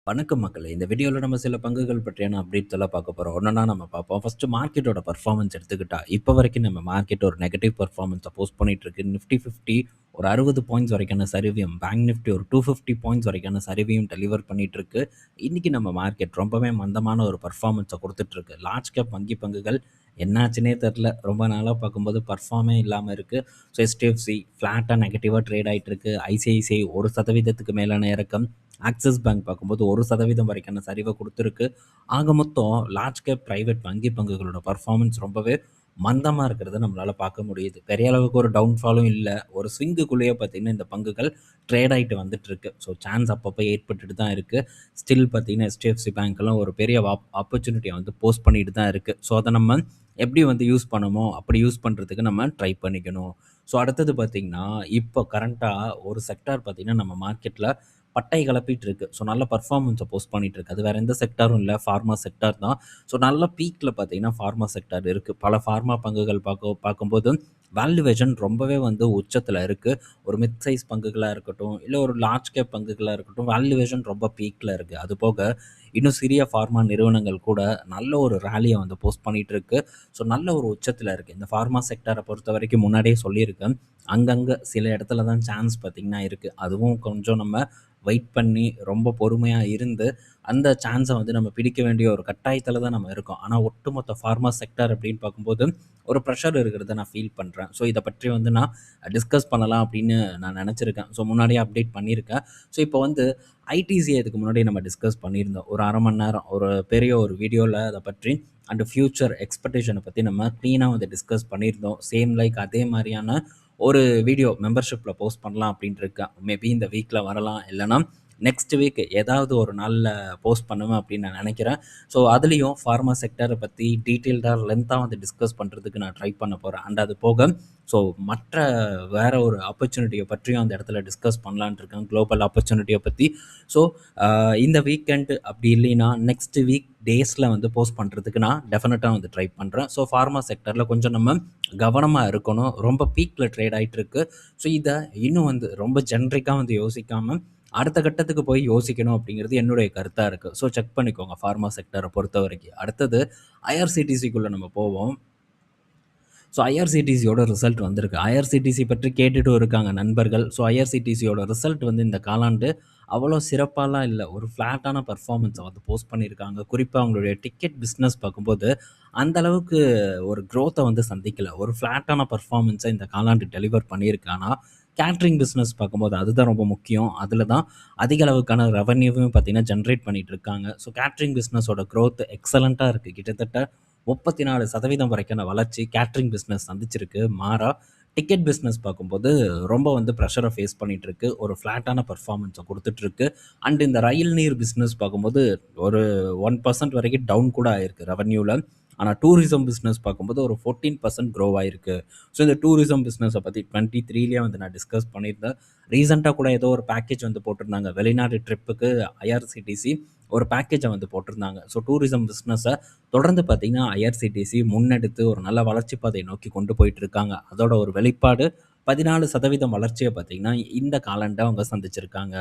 வணக்கம் மக்களே! இந்த வீடியோல நம்ம சில பங்குகள் பற்றியான அப்டேட்ஸ் எல்லாம் பார்க்க போறோம். ஒன்னொன்னா நம்ம பார்ப்போம். ஃபர்ஸ்ட்டு மார்க்கெட்டோட பெர்ஃபார்மன்ஸ் எடுத்துக்கிட்டா, இப்ப வரைக்கும் நம்ம மார்க்கெட் ஒரு நெகட்டிவ் பெர்ஃபார்மன்ஸ போஸ்ட் பண்ணிட்டு இருக்கு. நிஃப்டி 50 ஒரு 60 பாயிண்ட்ஸ் வரைக்கான சரிவையும், பேங்க் நிஃப்டி ஒரு 250 பாயிண்ட்ஸ் வரைக்கான சரிவையும் டெலிவர் பண்ணிட்டு இருக்கு. இன்னைக்கு நம்ம மார்க்கெட் ரொம்பவே மந்தமான ஒரு பெர்ஃபார்மன்ஸ குடுத்துட்டு இருக்கு. லார்ஜ் கேப் வங்கி பங்குகள் என்னாச்சுன்னே தெரியல. ரொம்ப நாளா பார்க்கும்போது பெர்ஃபார்மே இல்லாம இருக்கு. ஸோ HDFC ஃப்ளாட்டா நெகட்டிவா ட்ரேட் ஆயிட்டு இருக்கு. ICICI 1% மேலான இறக்கம். ஆக்சிஸ் பேங்க் பார்க்கும்போது 1% வரைக்கான சரிவை கொடுத்துருக்கு. ஆக மொத்தம் லார்ஜ் கேப் பிரைவேட் வங்கி பங்குகளோட பர்ஃபார்மன்ஸ் ரொம்பவே மந்தமாக இருக்கிறத நம்மளால் பார்க்க முடியுது. பெரிய அளவுக்கு ஒரு டவுன்ஃபாலும் இல்லை. ஒரு ஸ்விங்குக்குள்ளேயே பார்த்தீங்கன்னா இந்த பங்குகள் ட்ரேட் ஆகிட்டு வந்துட்டு இருக்கு. ஸோ சான்ஸ் அப்பப்போ ஏற்பட்டுட்டு தான் இருக்குது. ஸ்டில் பார்த்தீங்கன்னா HDFC பேங்க்லாம் ஒரு பெரிய ஆப்பர்ச்சுனிட்டியை வந்து போஸ்ட் பண்ணிட்டு தான் இருக்குது. ஸோ அதை நம்ம எப்படி வந்து யூஸ் பண்ணமோ அப்படி யூஸ் பண்ணுறதுக்கு நம்ம ட்ரை பண்ணிக்கணும். ஸோ அடுத்தது பார்த்திங்கன்னா இப்போ கரண்ட்டாக ஒரு செக்டார் பார்த்திங்கன்னா நம்ம மார்க்கெட்டில் பட்டை கிளப்பிட்டு இருக்கு. ஸோ நல்ல பர்ஃபார்மன்ஸை போஸ்ட் பண்ணிட்டு இருக்கு. அது வேற எந்த செக்டாரும் இல்லை, ஃபார்மா செக்டார் தான். ஸோ நல்ல பீக்கில் பார்த்தீங்கன்னா ஃபார்மா செக்டார் இருக்குது. பல ஃபார்மா பங்குகள் பார்க்கும்போது வேல்யூவேஷன் ரொம்பவே வந்து உச்சத்தில் இருக்குது. ஒரு மிட் சைஸ் பங்குகளாக இருக்கட்டும், இல்லை ஒரு லார்ஜ் கேப் பங்குகளாக இருக்கட்டும், வேல்யூவேஷன் ரொம்ப பீக்கில் இருக்குது. அது போக இன்னும் சிறிய ஃபார்மா நிறுவனங்கள் கூட நல்ல ஒரு ரேலியை வந்து போஸ்ட் பண்ணிட்டு இருக்கு. ஸோ நல்ல ஒரு உச்சத்தில் இருக்குது. இந்த ஃபார்மா செக்டாரை பொறுத்த வரைக்கும் முன்னாடியே சொல்லியிருக்கேன். அங்கங்கே சில இடத்துல தான் சான்ஸ் பார்த்திங்கன்னா இருக்குது. அதுவும் கொஞ்சம் நம்ம வெயிட் பண்ணி ரொம்ப பொறுமையாக இருந்து அந்த சான்ஸை வந்து நம்ம பிடிக்க வேண்டிய ஒரு கட்டாயத்தில் தான் நம்ம இருக்கோம். ஆனால் ஒட்டுமொத்த ஃபார்மா செக்டார் அப்படின்னு பார்க்கும்போது ஒரு ப்ரெஷர் இருக்கிறத நான் ஃபீல் பண்ணுறேன். ஸோ இதை பற்றி வந்து நான் டிஸ்கஸ் பண்ணலாம் அப்படின்னு நான் நினச்சிருக்கேன். ஸோ முன்னாடியே அப்டேட் பண்ணியிருக்கேன். ஸோ இப்போ வந்து ஐடிசி இதுக்கு முன்னாடி நம்ம டிஸ்கஸ் பண்ணியிருந்தோம். ஒரு அரை மணி நேரம் ஒரு பெரிய ஒரு வீடியோவில் அதை பற்றி அண்ட் ஃப்யூச்சர் எக்ஸ்பெக்டேஷனை பற்றி நம்ம க்ளீனாக வந்து டிஸ்கஸ் பண்ணியிருந்தோம். சேம் லைக் அதே மாதிரியான ஒரு வீடியோ மெம்பர்ஷிப்பில் போஸ்ட் பண்ணலாம் அப்படின்ட்டு இருக்கேன். மேபி இந்த வீக்கில் வரலாம், இல்லைனா நெக்ஸ்ட் வீக் ஏதாவது ஒரு நாளில் போஸ்ட் பண்ணுவேன் அப்படின்னு நான் நினைக்கிறேன். ஸோ அதுலேயும் ஃபார்மா செக்டரை பற்றி டீட்டெயில்டாக லென்த்தாக வந்து டிஸ்கஸ் பண்ணுறதுக்கு நான் ட்ரை பண்ண போகிறேன். அண்ட் அது போக ஸோ மற்ற வேறு ஒரு ஆப்பர்ச்சுனிட்டியை பற்றியும் அந்த இடத்துல டிஸ்கஸ் பண்ணலான்ட்டு இருக்கேன், குளோபல் ஆப்பர்ச்சுனிட்டியை பற்றி. ஸோ இந்த வீக்கெண்டு அப்படி இல்லைன்னா நெக்ஸ்ட் வீக் டேஸில் வந்து போஸ்ட் பண்ணுறதுக்கு நான் டெஃபினட்டாக வந்து ட்ரை பண்ணுறேன். ஸோ ஃபார்மா செக்டரில் கொஞ்சம் நம்ம கவனமாக இருக்கணும். ரொம்ப பீக்கில் ட்ரேட் ஆகிட்டுருக்கு. ஸோ இதை இன்னும் வந்து ரொம்ப ஜென்ரிக்காக வந்து யோசிக்காமல் அடுத்த கட்டத்துக்கு போய் யோசிக்கணும் அப்படிங்கிறது என்னுடைய கருத்தாக இருக்குது. ஸோ செக் பண்ணிக்கோங்க ஃபார்மா செக்டரை பொறுத்த வரைக்கும். அடுத்தது ஐஆர்சிடிசிக்குள்ளே நம்ம போவோம். ஸோ ஐஆர்சிடிசியோட ரிசல்ட் வந்திருக்கு. ஐஆர்சிடிசி பற்றி கேட்டுட்டும் இருக்காங்க நண்பர்கள். ஸோ ஐஆர்சிடிசியோட ரிசல்ட் வந்து இந்த காலாண்டு அவ்வளோ சிறப்பாலாம் இல்லை. ஒரு ஃப்ளாட்டான பர்ஃபார்மன்ஸை வந்து போஸ்ட் பண்ணியிருக்காங்க. குறிப்பாக அவங்களுடைய டிக்கெட் பிஸ்னஸ் பார்க்கும்போது அந்த அளவுக்கு ஒரு க்ரோத்தை வந்து சந்திக்கலை. ஒரு ஃப்ளாட்டான பர்ஃபார்மன்ஸை இந்த காலாண்டு டெலிவர் பண்ணியிருக்கு. ஆனால் கேட்ரிங் பிஸ்னஸ் பார்க்கும்போது அதுதான் ரொம்ப முக்கியம். அதில் தான் அதிக அளவுக்கான ரெவன்யூவும் பார்த்தீங்கன்னா ஜென்ரேட் பண்ணிகிட்டு இருக்காங்க. ஸோ கேட்ரிங் பிஸ்னஸோட க்ரோத் எக்ஸலண்ட்டாக இருக்குது. கிட்டத்தட்ட 34% வரைக்கான வளர்ச்சி கேட்ரிங் பிஸ்னஸ் சந்திச்சிருக்கு. மாறா டிக்கெட் பிஸ்னஸ் பார்க்கும்போது ரொம்ப வந்து ப்ரெஷரை ஃபேஸ் பண்ணிகிட்ருக்கு. ஒரு ஃப்ளாட்டான பர்ஃபார்மன்ஸை கொடுத்துட்ருக்கு. அண்ட் இந்த ரயில் நீர் பிஸ்னஸ் பார்க்கும்போது ஒரு 1% வரைக்கும் டவுன் கூட ஆயிருக்கு ரெவன்யூவில். ஆனால் டூரிசம் பிஸ்னஸ் பார்க்கும்போது ஒரு 14% க்ரோ ஆயிருக்கு. ஸோ இந்த டூரிசம் பிஸ்னஸை பற்றி 23 வந்து நான் டிஸ்கஸ் பண்ணியிருந்தேன். ரீசெண்டாக கூட ஏதோ ஒரு பேக்கேஜ் வந்து போட்டிருந்தாங்க. வெளிநாடு ட்ரிப்புக்கு ஐஆர்சிடிசி ஒரு பேக்கேஜை வந்து போட்டிருந்தாங்க. ஸோ டூரிசம் பிஸ்னஸை தொடர்ந்து பார்த்திங்கன்னா ஐஆர்சிடிசி முன்னெடுத்து ஒரு நல்ல வளர்ச்சி பாதையை நோக்கி கொண்டு போயிட்டு இருக்காங்க. அதோட ஒரு வெளிப்பாடு 14% வளர்ச்சியை பார்த்திங்கன்னா இந்த காலாண்டை அவங்க சந்திச்சிருக்காங்க.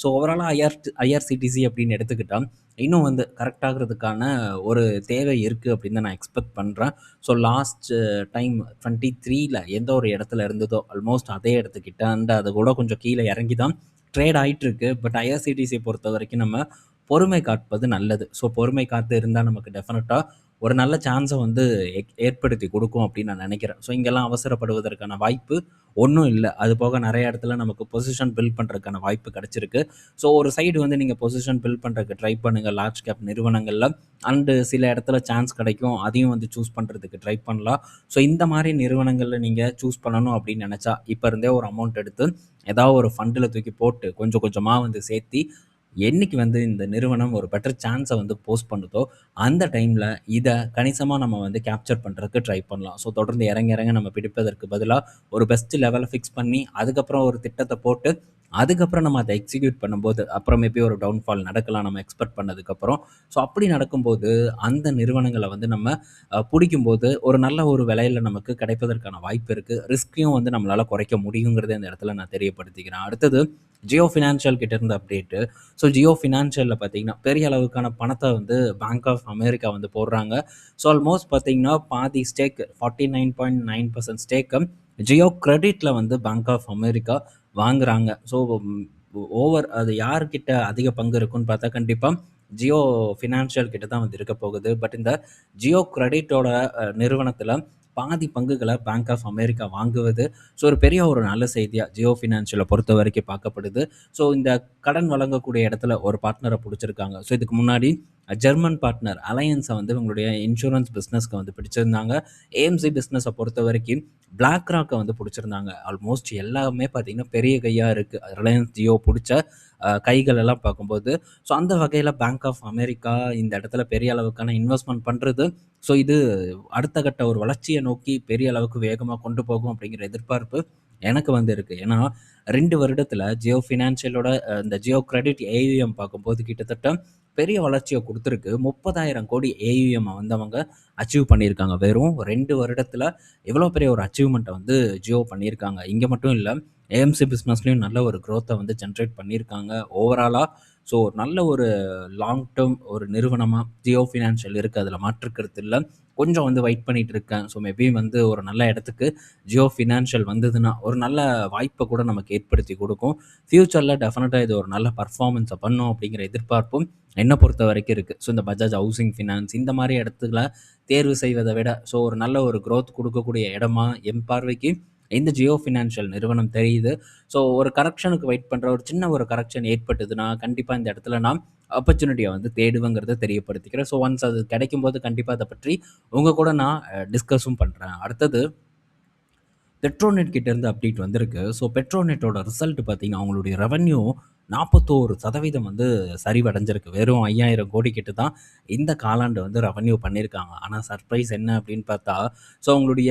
ஸோ ஓவராலாக ஐஆர்சிடிசி அப்படின்னு எடுத்துக்கிட்டால் இன்னும் வந்து கரெக்ட் ஆகிறதுக்கான ஒரு தேவை இருக்குது அப்படின்னு தான் நான் எக்ஸ்பெக்ட் பண்ணுறேன். ஸோ லாஸ்ட் டைம் 23ல் எந்த ஒரு இடத்துல இருந்ததோ ஆல்மோஸ்ட் அதே இடத்துக்கிட்ட அண்ட் அது கூட கொஞ்சம் கீழே இறங்கி தான் ட்ரேட் ஆகிட்டுருக்கு. பட் ஐஆர்சிடிசியை பொறுத்த வரைக்கும் நம்ம பொறுமை காப்பது நல்லது. ஸோ பொறுமை காத்து இருந்தால் நமக்கு டெஃபினட்டாக ஒரு நல்ல சான்ஸை வந்து ஏற்படுத்தி கொடுக்கும் அப்படின்னு நான் நினைக்கிறேன். ஸோ இங்கெல்லாம் அவசரப்படுவதற்கான வாய்ப்பு ஒன்றும் இல்லை. அது போக நிறைய இடத்துல நமக்கு பொசிஷன் பில்ட் பண்ணுறதுக்கான வாய்ப்பு கிடச்சிருக்கு. ஸோ ஒரு சைடு வந்து நீங்கள் பொசிஷன் பில்ட் பண்ணுறதுக்கு ட்ரை பண்ணுங்கள் லார்ஜ் கேப் நிறுவனங்களில். அண்டு சில இடத்துல சான்ஸ் கிடைக்கும், அதையும் வந்து சூஸ் பண்ணுறதுக்கு ட்ரை பண்ணலாம். ஸோ இந்த மாதிரி நிறுவனங்களில் நீங்கள் சூஸ் பண்ணணும் அப்படின்னு நினச்சா இப்போ இருந்தே ஒரு அமௌண்ட் எடுத்து ஏதாவது ஒரு ஃபண்டில் தூக்கி போட்டு கொஞ்சம் கொஞ்சமாக வந்து சேர்த்தி என்னைக்கு வந்து இந்த நிறுவனம் ஒரு பெட்டர் சான்ஸை வந்து போஸ்ட் பண்ணுதோ அந்த டைமில் இதை கணிசமாக நம்ம வந்து கேப்சர் பண்ணுறதுக்கு ட்ரை பண்ணலாம். ஸோ தொடர்ந்து இறங்க இறங்க நம்ம பிடிப்பதற்கு பதிலாக ஒரு பெஸ்ட் லெவலை ஃபிக்ஸ் பண்ணி அதுக்கப்புறம் ஒரு திட்டத்தை போட்டு அதுக்கப்புறம் நம்ம அதை எக்ஸிக்யூட் பண்ணும்போது அப்புறம் மேபி ஒரு டவுன்ஃபால் நடக்கலாம் நம்ம எக்ஸ்பெக்ட் பண்ணதுக்கப்புறம். ஸோ அப்படி நடக்கும்போது அந்த நிறுவனங்களை வந்து நம்ம பிடிக்கும்போது ஒரு நல்ல ஒரு விலையில் நமக்கு கிடைப்பதற்கான வாய்ப்பு இருக்குது. ரிஸ்க்கையும் வந்து நம்மளால் குறைக்க முடியுங்கிறத இந்த இடத்துல நான் தெரியப்படுத்திக்கிறேன். அடுத்தது ஜியோ ஃபினான்ஷியல் கிட்ட இருந்த அப்டேட்டு. ஸோ ஜியோ ஃபினான்ஷியலில் பார்த்தீங்கன்னா பெரிய அளவுக்கான பணத்தை வந்து பேங்க் ஆஃப் அமெரிக்கா வந்து போடுறாங்க. ஸோ ஆல்மோஸ்ட் பார்த்தீங்கன்னா பாதி ஸ்டேக் 49.9% ஸ்டேக்கை ஜியோ கிரெடிட்டில் வந்து பேங்க் ஆஃப் அமெரிக்கா வாங்குறாங்க. ஸோ ஓவர் அது யார்கிட்ட அதிக பங்கு இருக்குன்னு பார்த்தா கண்டிப்பாக ஜியோ ஃபினான்ஷியல் கிட்ட தான் வந்து இருக்க போகுது. பட் இந்த ஜியோ கிரெடிட்டோட நிறுவனத்தில் பாதி பங்குகளை பேங்க் ஆஃப் அமெரிக்கா வாங்குவது ஸோ ஒரு பெரிய ஒரு நல்ல செய்தியாக ஜியோ ஃபினான்ஷியலை பொறுத்த வரைக்கும் பார்க்கப்படுது. ஸோ இந்த கடன் வழங்கக்கூடிய இடத்துல ஒரு பார்ட்னரை பிடிச்சிருக்காங்க. ஸோ இதுக்கு முன்னாடி ஜெர்மன் பார்ட்னர் அலையன்ஸை வந்து இவங்களுடைய இன்சூரன்ஸ் பிஸ்னஸ்க்கு வந்து பிடிச்சிருந்தாங்க. ஏஎம்சி பிஸ்னஸை பொறுத்த வரைக்கும் பிளாக் ராக்கை வந்து பிடிச்சிருந்தாங்க. ஆல்மோஸ்ட் எல்லாமே பார்த்தீங்கன்னா பெரிய கையாக இருக்குது ரிலையன்ஸ் ஜியோ பிடிச்ச கைகள் எல்லாம் பார்க்கும்போது. ஸோ அந்த வகையில் பேங்க் ஆஃப் அமெரிக்கா இந்த இடத்துல பெரிய அளவுக்கான இன்வெஸ்ட்மெண்ட் பண்ணுறது ஸோ இது அடுத்த கட்ட ஒரு வளர்ச்சியை நோக்கி பெரிய அளவுக்கு வேகமாக கொண்டு போகும் அப்படிங்கிற எதிர்பார்ப்பு எனக்கு வந்து இருக்குது. ஏன்னா 2 வருடத்தில் ஜியோ ஃபினான்ஷியலோட இந்த ஜியோ கிரெடிட் ஏயுஎம் பார்க்கும்போது கிட்டத்தட்ட பெரிய வளர்ச்சியை கொடுத்துருக்கு. 30,000 கோடி ஏயுஎம் வந்து அவங்க அச்சீவ் பண்ணியிருக்காங்க. வெறும் 2 வருடத்தில் எவ்வளோ பெரிய ஒரு அச்சீவ்மெண்ட்டை வந்து ஜியோ பண்ணியிருக்காங்க. இங்கே மட்டும் இல்லை, ஏஎம்சி பிஸ்னஸ்லேயும் நல்ல ஒரு க்ரோத்தை வந்து ஜென்ரேட் பண்ணியிருக்காங்க ஓவராலாக. ஸோ நல்ல ஒரு லாங் டேர்ம் ஒரு நிறுவனமாக ஜியோ ஃபினான்ஷியல் இருக்குது, அதில் மாற்றுக்கிறது இல்லை. கொஞ்சம் வந்து வெயிட் பண்ணிகிட்டு இருக்கேன். ஸோ மேபி வந்து ஒரு நல்ல இடத்துக்கு ஜியோ ஃபினான்ஷியல் வந்ததுன்னா ஒரு நல்ல வாய்ப்பை கூட நமக்கு ஏற்படுத்தி கொடுக்கும். ஃப்யூச்சரில் டெஃபினட்டாக இது ஒரு நல்ல பர்ஃபார்மன்ஸை பண்ணும் அப்படிங்கிற எதிர்பார்ப்பும் என்னை பொறுத்த வரைக்கும் இருக்குது. ஸோ இந்த பஜாஜ் ஹவுசிங் ஃபினான்ஸ் இந்த மாதிரி இடத்துல தேர்வு செய்வதை விட ஸோ ஒரு நல்ல ஒரு க்ரோத் கொடுக்கக்கூடிய இடமா என் பார்வைக்கு இந்த ஜியோ ஃபினான்ஷியல் நிறுவனம் தெரியுது. ஸோ ஒரு கரெக்ஷனுக்கு வெயிட் பண்ணுற ஒரு சின்ன ஒரு கரெக்ஷன் ஏற்பட்டதுன்னா கண்டிப்பாக இந்த இடத்துல நான் ஆப்பர்ச்சுனிட்டியை வந்து தேடுவேங்கிறத தெரியப்படுத்திக்கிறேன். ஸோ ஒன்ஸ் அது கிடைக்கும்போது கண்டிப்பாக அதை பற்றி உங்கள் கூட நான் டிஸ்கஸும் பண்ணுறேன். அடுத்தது பெட்ரோநெட் கிட்டேருந்து அப்டேட் வந்திருக்கு. ஸோ பெட்ரோநெட்டோட ரிசல்ட் பார்த்தீங்கன்னா அவங்களுடைய ரெவன்யூ 41% வந்து சரிவடைஞ்சிருக்கு. வெறும் 5,000 கோடி கிட்ட தான் இந்த காலாண்டு வந்து ரெவன்யூ பண்ணியிருக்காங்க. ஆனால் சர்ப்ரைஸ் என்ன அப்படின்னு பார்த்தா ஸோ அவங்களுடைய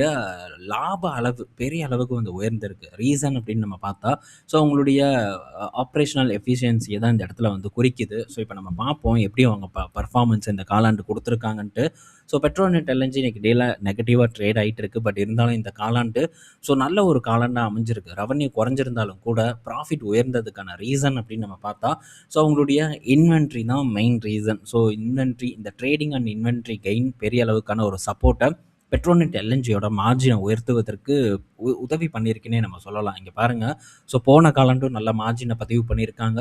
லாப அளவு பெரிய அளவுக்கு வந்து உயர்ந்திருக்கு. ரீசன் அப்படின்னு நம்ம பார்த்தா ஸோ அவங்களுடைய ஆப்ரேஷனல் எஃபிஷியன்சியை தான் இந்த இடத்துல வந்து குறிக்குது. ஸோ இப்போ நம்ம பார்ப்போம் எப்படி அவங்க பர்ஃபார்மன்ஸ் இந்த காலாண்டு கொடுத்துருக்காங்கன்ட்டு. ஸோ பெட்ரோநெட் எல்என்ஜி இன்னைக்கு டேல நெகட்டிவாக ட்ரேட் ஆகிட்டு இருக்குது. பட் இருந்தாலும் இந்த காலாண்டு ஸோ நல்ல ஒரு காலாண்டாக அமைஞ்சிருக்கு. ரெவன்யூ குறைஞ்சிருந்தாலும் கூட ப்ராஃபிட் உயர்ந்ததுக்கான ரீசன் அப்படின்னு நம்ம பார்த்தா ஸோ அவங்களுடைய இன்வென்ட்ரி தான் மெயின் ரீசன். ஸோ இன்வென்ட்ரி இந்த ட்ரேடிங் அண்ட் இன்வென்ட்ரி கெயின் பெரிய அளவுக்கான ஒரு சப்போர்ட்டை பெட்ரோநெட் எல்என்ஜியோட மார்ஜினை உயர்த்துவதற்கு உதவி பண்ணியிருக்குன்னே நம்ம சொல்லலாம். இங்கே பாருங்கள், ஸோ போன காலாண்டும் நல்ல மார்ஜினை பதிவு பண்ணியிருக்காங்க.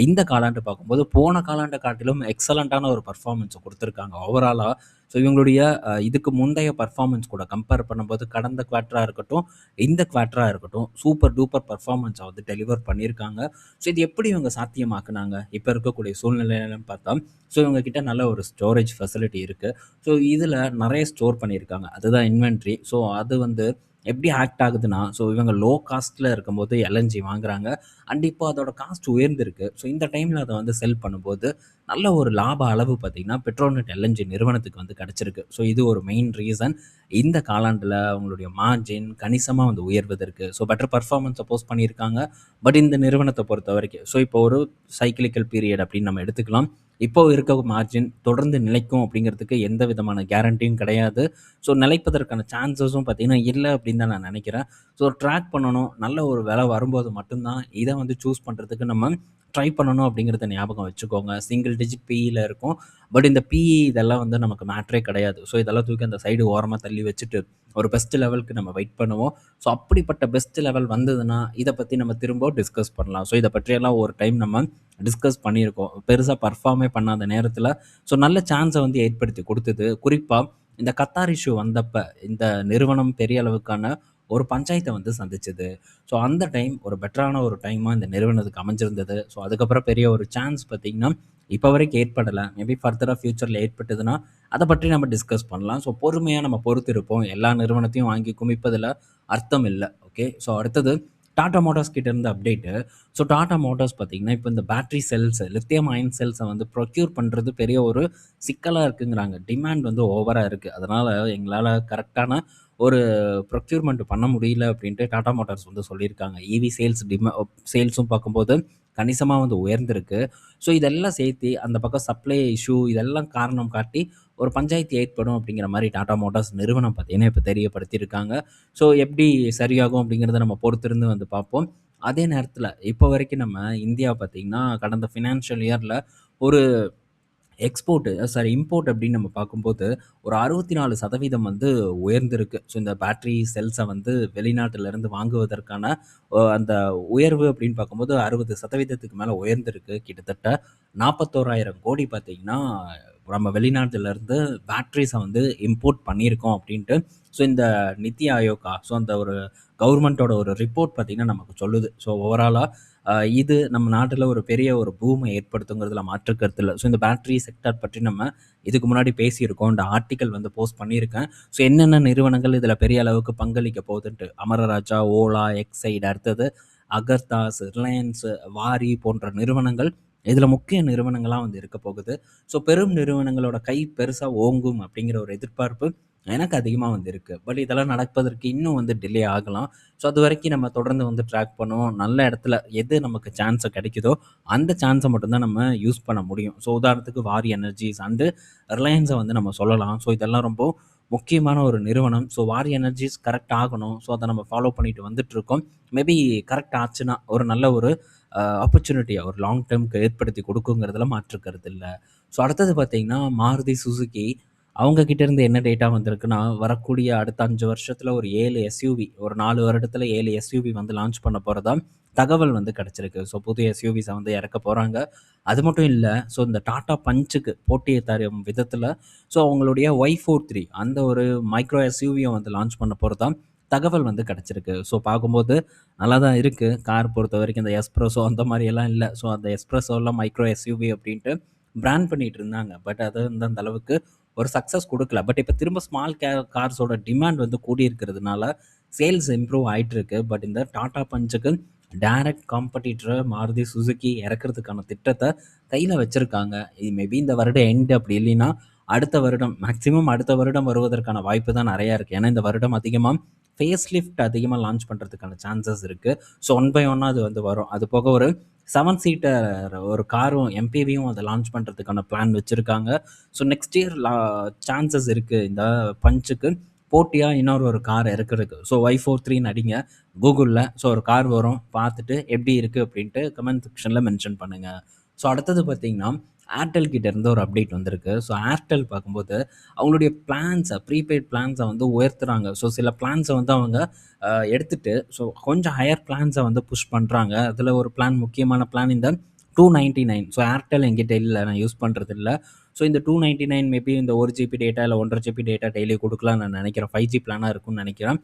இந்த காலாண்டு பார்க்கும்போது போன காலாண்டை காட்டிலும் எக்ஸலண்ட்டான ஒரு பர்ஃபார்மன்ஸை கொடுத்துருக்காங்க ஓவராலாக. ஸோ இவங்களுடைய இதுக்கு முந்தைய பர்ஃபார்மன்ஸ் கூட கம்பேர் பண்ணும்போது கடந்த குவார்ட்டராக இருக்கட்டும் இந்த குவார்ட்டராக இருக்கட்டும் சூப்பர் டூப்பர் பர்ஃபார்மன்ஸை வந்து டெலிவர் பண்ணியிருக்காங்க. ஸோ இது எப்படி இவங்க சாத்தியமாக்குனாங்க இப்போ இருக்கக்கூடிய சூழ்நிலையிலன்னு பார்த்தா ஸோ இவங்ககிட்ட நல்ல ஒரு ஸ்டோரேஜ் ஃபெசிலிட்டி இருக்குது. ஸோ இதில் நிறைய ஸ்டோர் பண்ணியிருக்காங்க, அதுதான் இன்வென்ட்ரி. ஸோ அது வந்து எப்படி ஆக்ட் ஆகுதுன்னா ஸோ இவங்க லோ காஸ்ட்டில் இருக்கும்போது எல்என்ஜி வாங்குறாங்க அண்ட் இப்போ அதோட காஸ்ட் உயர்ந்திருக்கு. ஸோ இந்த டைமில் அதை வந்து செல் பண்ணும்போது நல்ல ஒரு லாப அளவு பார்த்திங்கன்னா பெட்ரோநெட் எல்என்ஜி நிறுவனத்துக்கு வந்து கிடச்சிருக்கு. ஸோ இது ஒரு மெயின் ரீசன் இந்த காலாண்டில் அவங்களுடைய மார்ஜின் கணிசமாக வந்து உயர்வதற்கு. ஸோ பெட்டர் பர்ஃபார்மன்ஸை போஸ்ட் பண்ணியிருக்காங்க. பட் இந்த நிறுவனத்தை பொறுத்த வரைக்கும் ஸோ இப்போ ஒரு சைக்கிளிக்கல் பீரியட் அப்படின்னு நம்ம எடுத்துக்கலாம். இப்போ இருக்க மார்ஜின் தொடர்ந்து நிலைக்கும் அப்படிங்கிறதுக்கு எந்த விதமான கேரண்டியும் கிடையாது. ஸோ நிலைப்பதற்கான சான்சஸும் பார்த்திங்கன்னா இல்லை அப்படின்னு தான் நான் நினைக்கிறேன். ஸோ ட்ராக் பண்ணணும், நல்ல ஒரு விலை வரும்போது மட்டும்தான் இதை வந்து சூஸ் பண்ணுறதுக்கு நம்ம ட்ரை பண்ணணும் அப்படிங்கிறத ஞாபகம் வச்சுக்கோங்க. சிங்கிள் டிஜிட் பிஇயில் இருக்கும். பட் இந்த பிஇ இதெல்லாம் வந்து நமக்கு மேட்ரே கிடையாது. ஸோ இதெல்லாம் தூக்கி அந்த சைடு ஓரமாக தள்ளி வச்சுட்டு ஒரு பெஸ்ட் லெவலுக்கு நம்ம வெயிட் பண்ணுவோம். ஸோ அப்படிப்பட்ட பெஸ்ட் லெவல் வந்ததுன்னா இதை பற்றி நம்ம திரும்ப டிஸ்கஸ் பண்ணலாம். ஸோ இதை பற்றியெல்லாம் ஒரு டைம் நம்ம டிஸ்கஸ் பண்ணியிருக்கோம். பெருசாக பர்ஃபார்மே பண்ணாத நேரத்தில் ஸோ நல்ல சான்ஸை வந்து ஏற்படுத்தி கொடுத்தது. குறிப்பாக இந்த கத்தார் இஷ்யூ வந்தப்போ இந்த நிறுவனம் பெரிய அளவுக்கான ஒரு பஞ்சாயத்தை வந்து சந்திச்சது. ஸோ அந்த டைம் ஒரு பெட்டரான ஒரு டைமாக இந்த நிறுவனத்துக்கு அமைஞ்சிருந்தது. ஸோ அதுக்கப்புறம் பெரிய ஒரு சான்ஸ் பார்த்திங்கன்னா இப்போ வரைக்கும் ஏற்படலை. மேபி ஃபர்தராக ஃப்யூச்சரில் ஏற்பட்டதுன்னா அதை பற்றி நம்ம டிஸ்கஸ் பண்ணலாம். ஸோ பொறுமையாக நம்ம பொறுத்து இருப்போம். எல்லா நிறுவனத்தையும் வாங்கி குமிப்பதில் அர்த்தம் இல்லை. ஓகே, ஸோ அடுத்தது டாடா மோட்டார்ஸ் கிட்ட இருந்த அப்டேட்டு. ஸோ டாடா மோட்டார்ஸ் பார்த்திங்கன்னா இப்போ இந்த பேட்ரி செல்ஸ் லித்தியம் அயன் செல்ஸை வந்து ப்ரொக்யூர் பண்ணுறது பெரிய ஒரு சிக்கலாக இருக்குங்கிறாங்க. டிமாண்ட் வந்து ஓவராக இருக்குது. அதனால் எங்களால் கரெக்டான ஒரு ப்ரொக்யூர்மெண்ட் பண்ண முடியல அப்படின்ட்டு டாடா மோட்டார்ஸ் வந்து சொல்லியிருக்காங்க. இவி சேல்ஸும் பார்க்கும்போது கணிசமாக வந்து உயர்ந்திருக்கு. ஸோ இதெல்லாம் சேர்த்து அந்த பக்கம் சப்ளை இஷ்யூ இதெல்லாம் காரணம் காட்டி ஒரு பஞ்சாயத்து ஏற்படும் அப்படிங்கிற மாதிரி டாடா மோட்டார்ஸ் நிறுவனம் பார்த்தீங்கன்னா இப்போ தெரியப்படுத்தியிருக்காங்க. ஸோ எப்படி சரியாகும் அப்படிங்கிறத நம்ம பொறுத்திருந்து வந்து பார்ப்போம். அதே நேரத்தில இப்போ வரைக்கும் நம்ம இந்தியா பார்த்தீங்கன்னா, கடந்த ஃபினான்ஷியல் இயர்ல ஒரு இம்போர்ட் அப்படின்னு நம்ம பார்க்கும்போது, ஒரு 64% வந்து உயர்ந்திருக்கு. ஸோ இந்த பேட்டரி செல்ஸ வந்து வெளிநாட்டிலருந்து வாங்குவதற்கான அந்த உயர்வு அப்படின்னு பார்க்கும்போது 60% மேல உயர்ந்திருக்கு. கிட்டத்தட்ட 41,000 கோடி பார்த்தீங்கன்னா, நம்ம வெளிநாட்டிலருந்து பேட்டரீஸ வந்து இம்போர்ட் பண்ணியிருக்கோம் அப்படின்ட்டு, ஸோ இந்த நித்தி ஆயோகா, ஸோ அந்த ஒரு கவர்மெண்ட்டோட ஒரு ரிப்போர்ட் பார்த்தீங்கன்னா நமக்கு சொல்லுது. ஸோ ஓவராலா இது நம்ம நாட்டில ஒரு பெரிய ஒரு பூம ஏற்படுத்துங்கிறதுல மாற்று கருத்து இல்ல. ஸோ இந்த பேட்டரி செக்டார் பற்றி நம்ம இதுக்கு முன்னாடி பேசியிருக்கோம். இந்த ஆர்டிக்கல் வந்து போஸ்ட் பண்ணியிருக்கேன். ஸோ என்னென்ன நிறுவனங்கள் இதில பெரிய அளவுக்கு பங்களிக்க போகுதுன்ட்டு. அமரராஜா, ஓலா, எக்ஸைட், அடுத்தது அகர்தாஸ், ரிலையன்ஸ், வாரி போன்ற நிறுவனங்கள் இதில முக்கிய நிறுவனங்களா வந்து இருக்க போகுது. ஸோ பெரும் நிறுவனங்களோட கை பெருசா ஓங்கும் அப்படிங்கிற ஒரு எதிர்பார்ப்பு எனக்கு அதிகமா வந்து இருக்கு. பட் இதெல்லாம் நடப்பதற்கு இன்னும் வந்து டிலே ஆகலாம். ஸோ அதுவரைக்கும் நம்ம தொடர்ந்து வந்து ட்ராக் பண்ணுவோம். நல்ல இடத்துல எது நமக்கு சான்ஸ் கிடைக்குதோ, அந்த சான்ஸ மட்டும் தான் நம்ம யூஸ் பண்ண முடியும். ஸோ உதாரணத்துக்கு வாரி எனர்ஜீஸ் அண்டு ரிலையன்ஸ வந்து நம்ம சொல்லலாம். ஸோ இதெல்லாம் ரொம்ப முக்கியமான ஒரு நிறுவனம். ஸோ வாரி எனர்ஜீஸ் கரெக்ட் ஆகணும். ஸோ அத நம்ம ஃபாலோ பண்ணிட்டு வந்துட்டுருக்கோம். மேபி கரெக்ட் ஆச்சுன்னா, ஒரு நல்ல ஒரு ஆப்பர்ச்சுனிட்டிய ஒரு லாங் டெர்ம்க்கு ஏற்படுத்தி கொடுக்குங்கிறதுல மாற்று கருத்து இல்ல. ஸோ அடுத்தது பார்த்தீங்கன்னா, மாருதி சுசுகி அவங்க கிட்ட இருந்து என்ன டேட்டா வந்திருக்குன்னா, வரக்கூடிய அடுத்த 5 வருஷத்துல ஒரு 7 எஸ்யூவி, ஒரு 4 வருடத்துல 7 எஸ்யூவி வந்து லான்ச் பண்ண போறதா தகவல் வந்து கிடைச்சிருக்கு. ஸோ புது எஸ்யூவிஸ வந்து இறக்க போறாங்க. அது மட்டும் இல்ல, ஸோ இந்த டாடா பஞ்சுக்கு போட்டிய தரும் விதத்துல, ஸோ அவங்களுடைய Y43 அந்த ஒரு மைக்ரோ எஸ்யூவிய வந்து லான்ச் பண்ண போறதா தகவல் வந்து கிடைச்சிருக்கு. ஸோ பார்க்கும்போது நல்லா தான் இருக்கு. கார் பொறுத்தவரைக்கும் இந்த எஸ்ப்ரெஸோ அந்த மாரியெல்லாம் இல்ல. ஸோ அந்த எஸ்ப்ரெஸோலாம் மைக்ரோ எஸ்யூவி அப்படின்ட்டு பிராண்ட் பண்ணிட்டு இருந்தாங்க. பட் அது வந்து அந்த அளவுக்கு ஒரு சக்சஸ் குடுக்கல. பட் இப்ப திரும்ப ஸ்மால் கார்ஸோட டிமாண்ட் வந்து கூடியிருக்கிறதுனால, சேல்ஸ் இம்ப்ரூவ் ஆயிட்டிருக்கு. பட் இந்த டாடா பஞ்சுக்கு டைரக்ட் காம்படிட்டர மாருதி சுசுகி இறக்கிறதுக்கான திட்டத்த கையில வச்சிருக்காங்க. இது மேபி இந்த வருடம் எண்ட் அப்படி இல்லைன்னா, அடுத்த வருடம் மேக்ஸிமம் அடுத்த வருடம் வருவதற்கான வாய்ப்பு தான் நெறையா இருக்கு. ஏன்னா, இந்த வருடம் அதிகமா ஃபேஸ் லிஃப்ட் அதிகமா லான்ச் பண்றதுக்கான சான்சஸ் இருக்கு. ஸோ ஒன் பை ஒன்னா அது வந்து வரும். அது போக ஒரு 7 சீட்டர் ஒரு காரும் எம்பிவியும் அத லான்ச் பண்றதுக்கான பிளான் வச்சிருக்காங்க. ஸோ நெக்ஸ்ட் இயர் சான்சஸ் இருக்கு. இந்த பஞ்சுக்கு போட்டியா இன்னொரு ஒரு கார் இறக்குறதுக்கு. ஸோ Y43ன்னு அடிங்க கூகுள்ல. ஸோ ஒரு கார் வரும். பார்த்துட்டு எப்படி இருக்கு அப்படின்ட்டு கமெண்ட் செக்ஷன்ல மென்ஷன் பண்ணுங்க. ஸோ அடுத்தது பார்த்தீங்கன்னா, ஏர்டெல் கிட்ட இருந்து ஒரு அப்டேட் வந்திருக்கு. ஸோ ஏர்டெல் பார்க்கும்போது அவங்களுடைய ப்ரீபெய்ட் பிளான்ஸ வந்து உயர்த்துறாங்க. ஸோ சில பிளான்ஸ வந்து அவங்க எடுத்துட்டு, ஸோ கொஞ்சம் ஹையர் பிளான்ஸ வந்து புஷ் பண்றாங்க. அதில ஒரு பிளான் முக்கியமான பிளான் இந்த 299. ஸோ ஏர்டெல் என்கிட்ட இல்ல. நான் யூஸ் பண்றது இல்ல. ஸோ இந்த 299 மேபி இந்த 1 ஜிபி டேட்டா இல்ல 1 1/2 ஜிபி டேட்டா டெய்லி குடுக்கலாம்னு நான் நெனைக்கிறேன். 5G பிளானா இருக்கும்னு நெனைக்கிறேன்.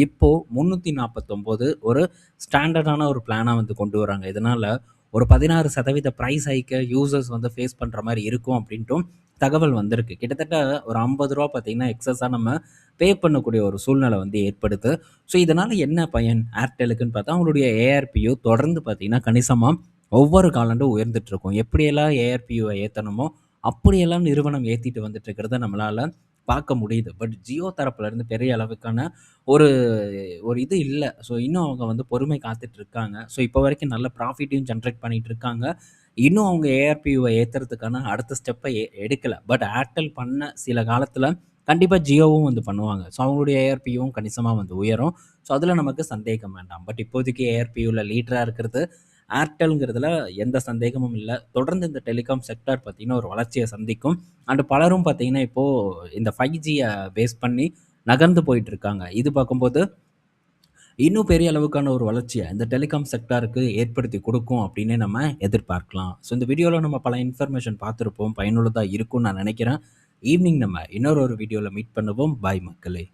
இப்போ 349 ஒரு ஸ்டாண்டர்டான ஒரு பிளானா வந்து கொண்டு வராங்க. இதனால ஒரு 16% பிரைஸ் ஹைக்க யூசர்ஸ் வந்து ஃபேஸ் பண்ற மாரி இருக்கும் அப்டின்ட்டும் தகவல் வந்திருக்கு. கிட்டத்தட்ட ஒரு ரூ. 50 பார்த்தீங்கன்னா, எக்ஸஸா நம்ம பே பண்ணக்கூடிய ஒரு சூழ்நிலை வந்து ஏற்படுது. ஸோ இதனால என்ன பயன் ஏர்டெலுக்குன்னு பார்த்தா, அவங்களுடைய ஏஆர்பியு தொடர்ந்து பார்த்தீங்கன்னா, கணிசமா ஒவ்வொரு காலாண்டும் உயர்ந்துட்டு இருக்கும். எப்படியெல்லாம் ஏஆர்பியூவ ஏத்தணுமோ, அப்படியெல்லாம் நிறுவனம் ஏத்திட்டு வந்துட்டு இருக்கிறத நம்மளால பார்க்க முடியுது. பட் ஜியோ தரப்புல இருந்து பெரிய அளவுக்கான ஒரு ஒரு இது இல்ல. ஸோ இன்னும் அவங்க வந்து பொறுமை காத்துட்டு இருக்காங்க. ஸோ இப்போ வரைக்கும் நல்ல ப்ராஃபிட்டையும் ஜெனரேட் பண்ணிட்டு இருக்காங்க. இன்னும் அவங்க ஏஆர்பியூவ ஏத்துறதுக்கான அடுத்த ஸ்டெப்ப எடுக்கல. பட் ஏர்டெல் பண்ண சில காலத்துல கண்டிப்பா ஜியோவும் வந்து பண்ணுவாங்க. ஸோ அவங்களுடைய ஏஆர்பியும் கணிசமா வந்து உயரும். ஸோ அதுல நமக்கு சந்தேகம் வேண்டாம். பட் இப்போதைக்கு ஏஆர்பியூல லீடரா இருக்கிறது ஏர்டெல்ங்கிறதுல எந்த சந்தேகமும் இல்ல. தொடர்ந்து இந்த டெலிகாம் செக்டார் பார்த்தீங்கன்னா, ஒரு வளர்ச்சிய சந்திக்கும். அண்ட் பலரும் பார்த்தீங்கன்னா, இப்போ இந்த 5Gய பேஸ் பண்ணி நகர்ந்து போயிட்டு இருக்காங்க. இது பார்க்கும்போது இன்னும் பெரிய அளவுக்கான ஒரு வளர்ச்சிய இந்த டெலிகாம் செக்டாருக்கு ஏற்படுத்தி குடுக்கும் அப்டின்னே நம்ம எதிர்பார்க்கலாம். ஸோ இந்த வீடியோல நம்ம பல இன்ஃபர்மேஷன் பார்த்திருப்போம். பயனுள்ளதா இருக்கும்னு நான் நெனைக்கிறேன். ஈவ்னிங் நம்ம இன்னொரு வீடியோல மீட் பண்ணுவோம். பாய் மக்களே!